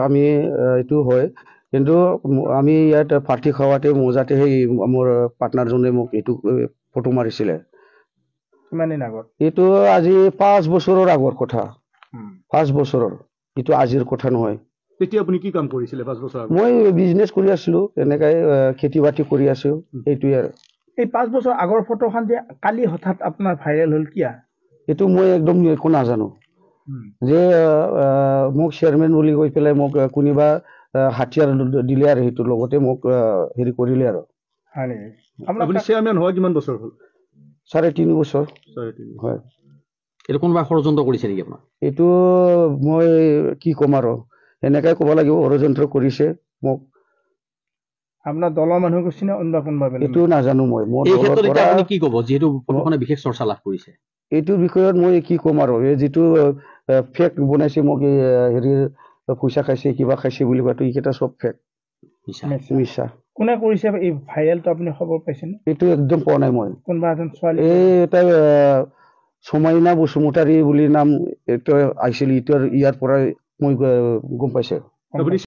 আমি এইটো হয় কিন্তু আমি ইয়াত পাৰ্টি খাওয়াতে মজাতে সেই মোৰ পাৰ্টনাৰজনে মোক এইটো ফটো মাৰিছিলে। কিমান দিন আগত? এইটো আজি 5 বছৰৰ আগৰ কথা। 5 বছৰৰ, এইটো আজিৰ কথা নহয়। তেতিয়া আপুনি কি কাম কৰিছিলে 5 বছৰ আগত? মই বিজনেছ কৰি আছিলো, এনেকৈ খেতি বাতি কৰি আছো, এইটোৱে আৰু। এই 5 বছৰ আগৰ ফটোখন যে কালি হঠাৎ আপোনাৰ ভাইৰেল হ'ল কিয়? এইটো মই একদম একো নাজানো। যে মোক চেয়াৰমেন বুলি কৈ পেলাই মোক কোনোবা হাতিয়াৰ দিলে আৰু সেইটোৰ লগতে মোক হেৰি কৰিলে আৰু। আপুনি চেয়াৰমেন হোৱা কিমান বছৰ হ'ল? 3.5 বছৰ। হয়। এইটো কোনোবা ষড়যন্ত্ৰ কৰিছে নেকি আপোনাক? এইটো মই কি ক'ম আৰু, এনেকৈ ক'ব লাগিব, ষড়যন্ত্ৰ কৰিছে মোক। আপোনাৰ দলৰ মানুহ কৈছে নে অন্য কোনোবা বেলেগ? এইটো নাজানো মই। এই ক্ষেত্ৰত এতিয়া আপুনি কি ক'ব যিহেতু ফটোখনে বিশেষ চৰ্চা লাভ কৰিছে? এইটোৰ বিষয়ত মই কি ক'ম আৰু, এই যিটো ফেক বনাইছে মোক হেৰি পইচা খাইছে কিবা খাইছে বুলি কোৱাটো, এইকেইটা চব ফেক, মিছা। কোনে কৰিছে এই ভাইৰেলটো আপুনি খবৰ পাইছেনে? এইটো একদম পোৱা নাই মই। কোনোবা এজন ছোৱালী এটা সমাইনা বসুমতাৰী বুলি নাম এইটো আহিছিল, ইয়াৰ পৰাই মই গম পাইছে।